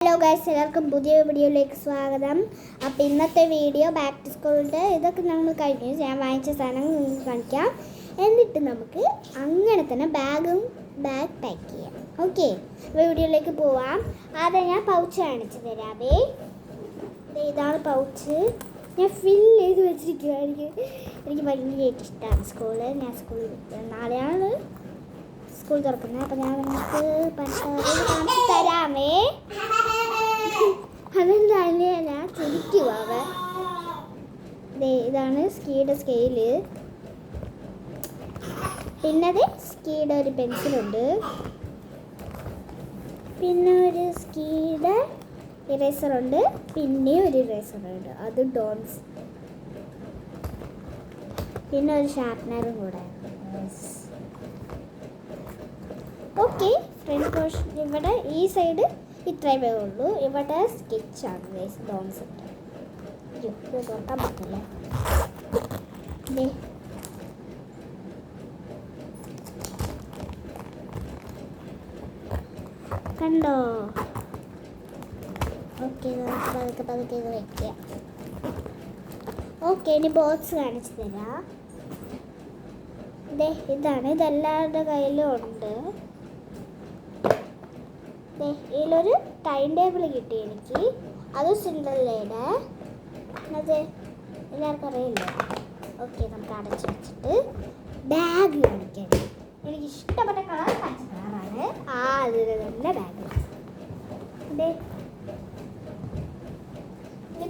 Hello guys, എല്ലാവർക്കും പുതിയ വീഡിയോയിലേക്ക് സ്വാഗതം. അപ്പോൾ ഇന്നത്തെ വീഡിയോ ബാക്ക് ടു സ്കൂളിൻ്റെ ഇതൊക്കെ നമ്മൾ കഴിഞ്ഞു. ഞാൻ വാങ്ങിച്ച സാധനങ്ങൾ നിങ്ങൾക്ക് കാണിക്കാം. എന്നിട്ട് നമുക്ക് അങ്ങനെ തന്നെ ബാഗ് പാക്ക് ചെയ്യാം. ഓക്കെ, അപ്പോൾ വീഡിയോയിലേക്ക് പോവാം. ആദ്യം ഞാൻ പൗച്ച് കാണിച്ചു തരാമേ. ഇതാണ് പൗച്ച്. ഞാൻ ഫില്ല് ചെയ്ത് വെച്ചിരിക്കുക. എനിക്ക് ഭയങ്കരമായിട്ട് ഇഷ്ടമാണ് സ്കൂള്. ഞാൻ സ്കൂളിൽ നാളെയാണ് സ്കൂൾ തുറക്കുന്നത്. അപ്പോൾ ഞാൻ നിങ്ങൾക്ക് കാണിച്ചു തരാമേ. അതെന്തായാലും ഞാൻ ചിരിക്കുക. ഇതാണ് സ്കീയുടെ സ്കെയില്. പിന്നെ സ്കീയുടെ ഒരു പെൻസിലുണ്ട്. പിന്നെ ഒരു സ്കീയുടെ ഇറേസറുണ്ട്. പിന്നെ ഒരു ഇറേസറുണ്ട്, അത് ഡോൺസ്. പിന്നെ ഒരു ഷാർപ്നറും കൂടെ. ഓക്കെ, ഫ്രണ്ട് പോർഷൻ ഇവിടെ ഈ സൈഡ് ഇത്രയേ ഉള്ളൂ. ഇവിടെ സ്കെച്ചാണ് ഗൈസ്, ഡോൺസ്. ഇത് തുറക്കാൻ പറ്റില്ല. കണ്ടോ? ഓക്കെ, പതുക്കെ ഇത് വയ്ക്കുക. ഓക്കെ, ഇനി ബോക്സ് കാണിച്ചു തരാം. ഇതാണ്, ഇതെല്ലാവരുടെ കയ്യിലും ഉണ്ട്. ഇതിലൊരു ടൈം ടേബിൾ കിട്ടി എനിക്ക്. അത് സിൻഡ്രല്ലയുടെ. അത് എല്ലാവർക്കും അറിയില്ല. ഓക്കെ, നമുക്ക് അടച്ചു വെച്ചിട്ട് ബാഗ് കാണിക്കാം. എനിക്ക് ഇഷ്ടപ്പെട്ട കളർ പച്ച കളറാണ്. അതിൽ തന്നെ ബാഗ്.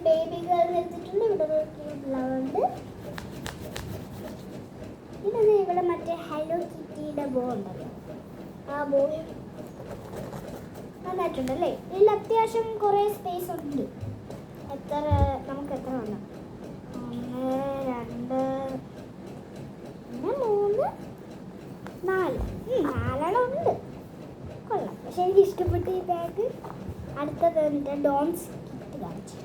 ബേബി ഗേൾ എടുത്തിട്ടുണ്ട്. ഇവിടെ നോക്കിയിട്ടുള്ളതുകൊണ്ട് ഇത് ഇവിടെ മറ്റേ ഹലോ കിറ്റിയുടെ ബോ ഉണ്ടല്ലോ, ആ ബോ നന്നായിട്ടുണ്ടല്ലേ. ഇതിൽ അത്യാവശ്യം കുറേ സ്പേസ് ഉണ്ട്. നമുക്ക് എത്ര വേണം? 1 2 3 4 ഉണ്ട്. കൊള്ളാം. പക്ഷെ എനിക്ക് ഇഷ്ടപ്പെട്ട ഈ ബാഗ്. അടുത്തത് എൻ്റെ ഡോൺസ് കിറ്റ് കാണിച്ചു.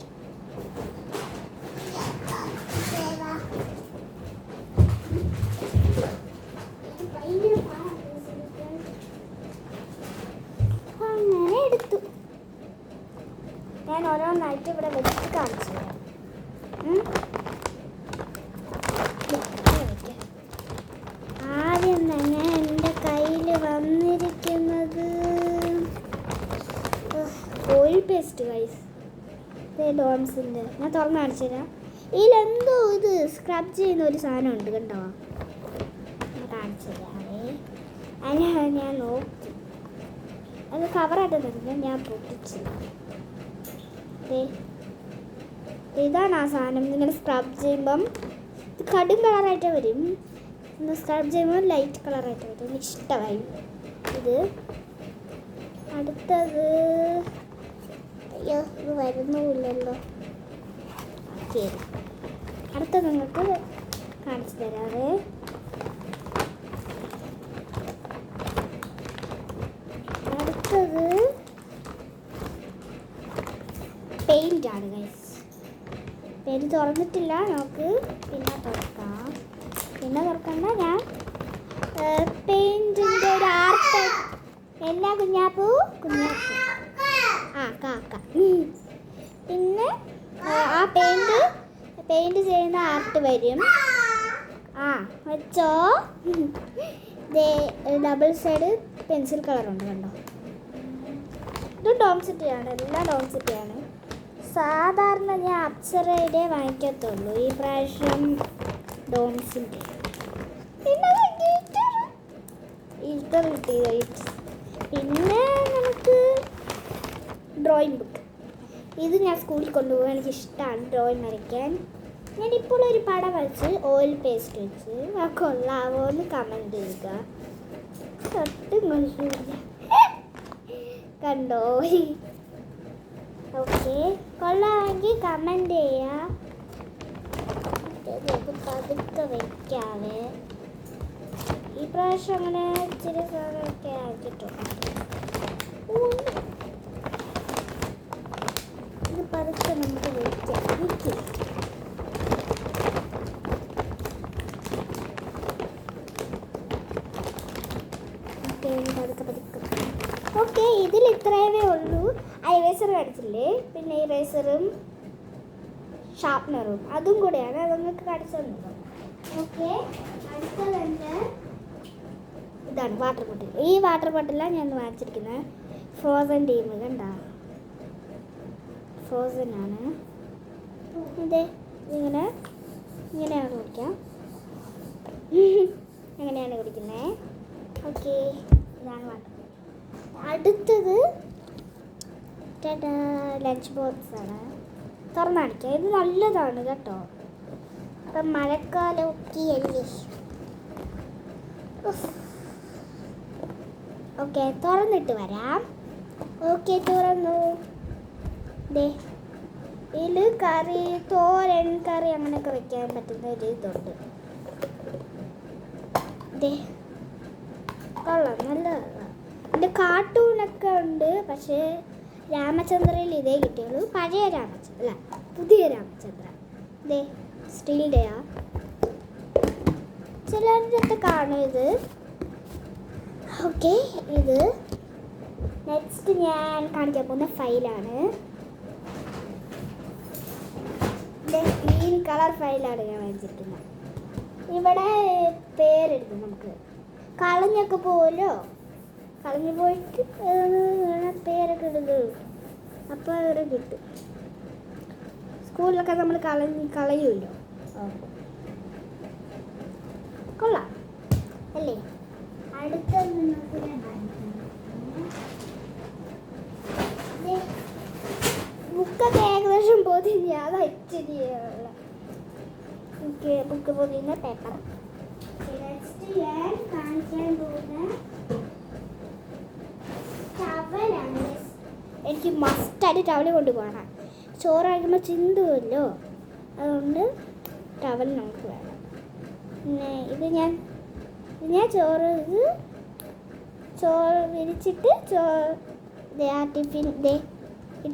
അങ്ങനെ എടുത്തു. ഞാൻ ഓരോന്നായിട്ട് ഇവിടെ വെച്ച് കാണിച്ചു തരാം. ആദ്യം തന്നെ എൻ്റെ കയ്യിൽ വന്നിരിക്കുന്നത് ഓയിൽ പേസ്റ്റ് ഗൈസ്. ഡോൺസിൻ്റെ ഞാൻ തുറന്ന് കാണിച്ചു തരാം. ഇതിലെന്തോ ഇത് സ്ക്രബ് ചെയ്യുന്ന ഒരു സാധനം ഉണ്ട്, കണ്ടോ? കാണിച്ചു തരാമേ. ഞാൻ നോക്കി. അത് കവറായിട്ട് തന്നെ ഞാൻ പൊട്ടിച്ചു. ഇതാണ് ആ സാധനം. ഇങ്ങനെ സ്ക്രബ് ചെയ്യുമ്പം കടും കളറായിട്ട് വരും. സ്ക്രബ് ചെയ്യുമ്പോൾ ലൈറ്റ് കളറായിട്ട് വരും. എനിക്ക് ഇഷ്ടമായി ഇത്. അടുത്തത് അയ്യോ, ഇത് വരുന്നില്ലല്ലോ. ഓക്കെ, അടുത്തത് നിങ്ങൾക്ക് കാണിച്ചു തരാവേ. അടുത്തത് പെയിൻ്റ് ആണ് ഗൈസ്. പെയിൻറ്റ് തുറന്നിട്ടില്ല, നമുക്ക് പിന്നെ തുറക്കാം. പിന്നെ തുറക്കണ്ട, ഞാൻ പെയിൻറ്റിൻ്റെ ഒരു ആർട്ട്. എല്ലാ കുഞ്ഞാപ്പൂ കാക്ക. പിന്നെ ആ പെയിൻറ്റ് ചെയ്യുന്ന ആർട്ട് വരും. വെച്ചോ. ഡബിൾ സൈഡ് പെൻസിൽ കളറുണ്ട്, കണ്ടോ? ഇത് ഡോംസിറ്റിയാണ്, എല്ലാം ഡോംസിറ്റിയാണ്. സാധാരണ ഞാൻ അപ്സരയുടെ വാങ്ങിക്കത്തുള്ളൂ. ഈ പ്രാവശ്യം ഡോംസിൻ്റെ. പിന്നെ നമുക്ക് ഡ്രോയിങ് ബുക്ക്. ഇത് ഞാൻ സ്കൂളിൽ കൊണ്ടുപോകാൻ എനിക്കിഷ്ടമാണ് ഡ്രോയിങ് വരയ്ക്കാൻ. ഞാനിപ്പോൾ ഒരു പടം വരച്ച് ഓയിൽ പേസ്റ്റ് വെച്ച് കൊള്ളാവോ എന്ന് കമൻറ്റ് ചെയ്യുക. കണ്ടോ? ഓക്കെ, കൊള്ളാമെങ്കിൽ കമൻറ്റ് ചെയ്യുക. പതുക്കെ വയ്ക്കാവേ. ഈ പ്രാവശ്യം അങ്ങനെ ഇച്ചിരി സാധനമൊക്കെ ആക്കിയിട്ടുണ്ട്. ഇത് പതുക്കെ നമുക്ക് വയ്ക്കാം. പതുക്കെ. ഓക്കെ, ഇതിൽ ഇത്രയേ ഉള്ളൂ. ഇറേസർ കാണിച്ചില്ലേ, പിന്നെ ഇറേസറും ഷാർപ്നറും അതും കൂടെയാണ്. അത് നിങ്ങൾക്ക് കാണിച്ചു തന്നത്. ഓക്കെ, അടുത്തതുണ്ട് ഇതാണ് വാട്ടർ ബോട്ടിൽ. ഈ വാട്ടർ ബോട്ടിലാണ് ഞാൻ വാങ്ങിച്ചിരിക്കുന്നത്. ഫ്രോസൺ ടീം കണ്ടോ, ഫ്രോസൺ ആണ്. അതെ, ഇങ്ങനെയാണ് കുടിക്കാം. അങ്ങനെയാണ് കുടിക്കുന്നത്. ഓക്കെ, ഇതാണ് വാട്ടർ. അടുത്തത് ലഞ്ച് ബോക്സ് ആണ്. തുറന്നു കാണിക്കാം. ഇത് നല്ലതാണ് കേട്ടോ. അപ്പം മഴക്കാലമൊക്കെ അല്ലേ. ഓക്കെ, തുറന്നിട്ട് വരാം. ഓക്കെ, തുറന്നു. ദേ, ഇതിൽ കറി, തോരൻ കറി അങ്ങനെയൊക്കെ വെക്കാൻ പറ്റുന്ന ഒരു ഇതുണ്ട്. ദേ, കൊള്ളാം, നല്ലതാണ്. ഇതിൻ്റെ കാർട്ടൂണൊക്കെ ഉണ്ട്. പക്ഷേ രാമചന്ദ്രയിൽ ഇതേ കിട്ടിയുള്ളൂ. പഴയ രാമചന്ദ്ര അല്ല, പുതിയ രാമചന്ദ്ര. ദേ, സ്റ്റീലിൻ്റെയാ. ചിലരുടെ കാണും ഇത്. ഓക്കെ, ഇത് നെക്സ്റ്റ് ഞാൻ കാണിക്കാൻ പോകുന്ന ഫയലാണ്. ഗ്രീൻ കളർ ഫയലാണ് ഞാൻ വാങ്ങിച്ചിരിക്കുന്നത്. ഇവിടെ പേരെടുക്കും. നമുക്ക് കളഞ്ഞൊക്കെ പോവല്ലോ, കളഞ്ഞു പോയിട്ട് പേരൊക്കെ ഇടുന്നത്. അപ്പോൾ ഇവിടെ കിട്ടും. സ്കൂളിലൊക്കെ നമ്മൾ കളയുമല്ലോ. കൊള്ളാം അല്ലേ. അടുത്ത ബുക്കൊക്കെ ഏകദേശം പൊതിഞ്ഞ അത് ഇച്ചിരി ബുക്ക് പൊതിയുന്ന പേപ്പർ. നെക്സ്റ്റ് ഞാൻ കാണിക്കാൻ പോകുന്ന ടവലാണ്. എനിക്ക് മസ്റ്റായിട്ട് ടവൽ കൊണ്ടുപോകണം. ചോറ് കഴിക്കുമ്പോൾ ചിന്തുമല്ലോ, അതുകൊണ്ട് ടവൽ നമുക്ക് വേണം. പിന്നെ ഇത് ഞാൻ ചോറ് വിരിച്ചിട്ട്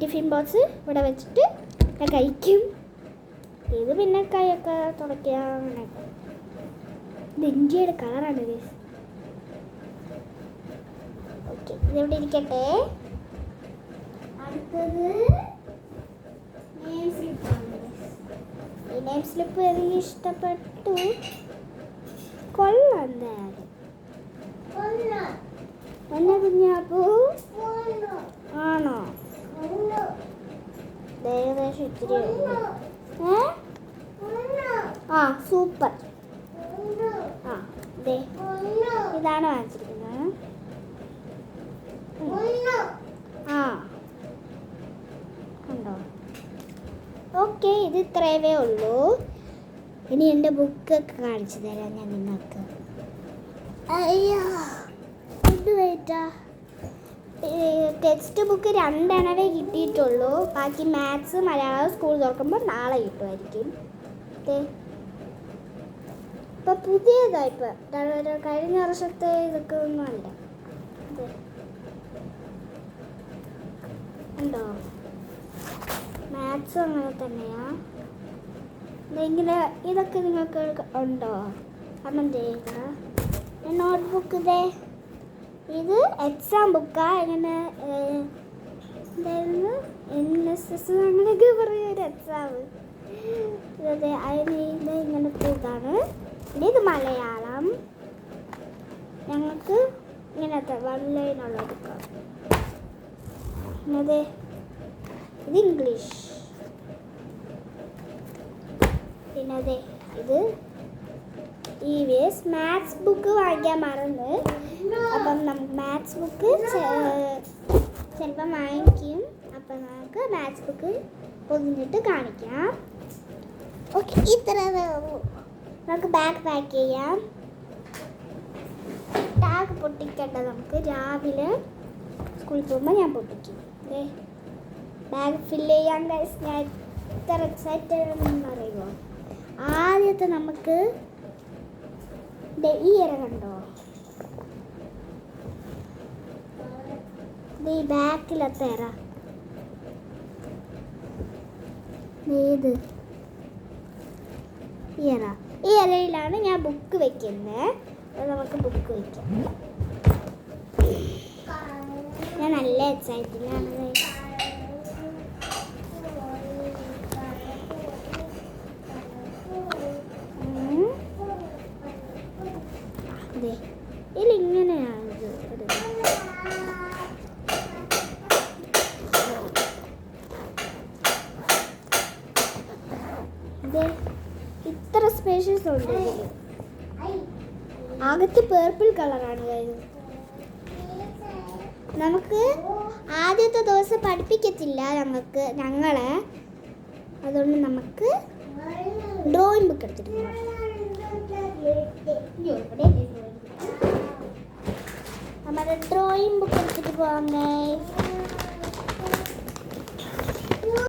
ടിഫിൻ ബോക്സ് ഇവിടെ വെച്ചിട്ട് ഞാൻ കഴിക്കും. ഇത് പിന്നെ കൈയൊക്കെ തുടയ്ക്കുക അങ്ങനെയൊക്കെ. ഇത് ഇന്ത്യയുടെ കളറാണ് ഇത്. ഓക്കെ, ഇതിവിടെ ഇരിക്കട്ടെ. അടുത്തത് നെയിം സ്ലിപ്പാണ്. ഈ നെയിം സ്ലിപ്പ് എനിക്ക് ഇഷ്ടപ്പെട്ടു. കൊള്ളാം. എന്തായാലും എന്നെ കുഞ്ഞാപ്പൂ ആണോ? ഏകദേശം ഇത്തിരി ആ സൂപ്പർ. ആ ദേ, ഇതാണ് വാങ്ങിച്ചിരിക്കുന്നത്. ആ ഉണ്ടോ? ഓക്കെ, ഇത് ഇത്രയേ ഉള്ളൂ. ഇനി എൻ്റെ ബുക്കൊക്കെ കാണിച്ചു തരാം ഞാൻ നിങ്ങൾക്ക്. അയ്യോ, ഇത് വേറ്റാ. ടെക്സ്റ്റ് ബുക്ക് 2 എണ്ണവേ കിട്ടിയിട്ടുള്ളൂ. ബാക്കി മാത്സ് മലയാളം സ്കൂൾ തുറക്കുമ്പോൾ നാളെ കിട്ടുമായിരിക്കും. ഇപ്പം പുതിയതായി കഴിഞ്ഞ വർഷത്തെ ഇതൊക്കെ ഒന്നും അല്ല. ഉണ്ടോ? മാത്സും അങ്ങനെ തന്നെയാ. ഇങ്ങനെ ഇതൊക്കെ നിങ്ങൾക്ക് ഉണ്ടോ? കമന്റ് ചെയ്യുക. നോട്ട്ബുക്ക് ഇതേ, ഇത് എക്സാം ബുക്കാ. ഇങ്ങനെ എന്തായിരുന്നു, NSS അങ്ങനെയൊക്കെ പറയുന്നൊരു എക്സാം. അതെ, അതിന് ഇങ്ങനത്തെ ഇതാണ്. പിന്നെ ഇത് മലയാളം. ഞങ്ങൾക്ക് ഇങ്ങനത്തെ 1 ലൈനുള്ള ബുക്കാണ്. അതെ, ഇത് ഇംഗ്ലീഷ്. പിന്നെ അതെ, ഇത് EVS മാത്സ് ബുക്ക് വാങ്ങിക്കാൻ മറന്ന്. അപ്പം നമുക്ക് മാത്സ് ബുക്ക് ചിലപ്പം വാങ്ങിക്കും. അപ്പം നമുക്ക് മാത്സ് ബുക്ക് പൊതിഞ്ഞിട്ട് കാണിക്കാം. ഓക്കെ, ഇത്ര നമുക്ക് ബാഗ് പാക്ക് ചെയ്യാം. ടാഗ് പൊട്ടിക്കേണ്ടത് നമുക്ക് രാവിലെ സ്കൂളിൽ പോകുമ്പോൾ ഞാൻ പൊട്ടിക്കും. ബാഗ് ഫില്ല് ചെയ്യാൻ ഗൈസ് ഞാൻ ഇത്ര എക്സൈറ്റഡ് ആണെന്ന് അറിയുമോ. ആദ്യത്തെ നമുക്ക് ഈ ഇര കണ്ടോ, ഈ ബാക്കിലത്തെ ഇര. ഏത് ഈ ഇരയിലാണ് ഞാൻ ബുക്ക് വെക്കുന്നത്. നമുക്ക് ബുക്ക് വെക്കാം. ഞാൻ നല്ല എക്സൈറ്റഡ് ആണ്. സൗണ്ട് അകത്ത് പേർപ്പിൾ കളറാണ് വരുന്നത്. നമുക്ക് ആദ്യത്തെ ദിവസം പഠിപ്പിക്കത്തില്ല ഞങ്ങളെ, അതുകൊണ്ട് നമുക്ക് ഡ്രോയിങ് ബുക്ക് എടുത്തിട്ട് പോകാം. നമ്മുടെ ഡ്രോയിങ് ബുക്ക് എടുത്തിട്ട് പോകാം.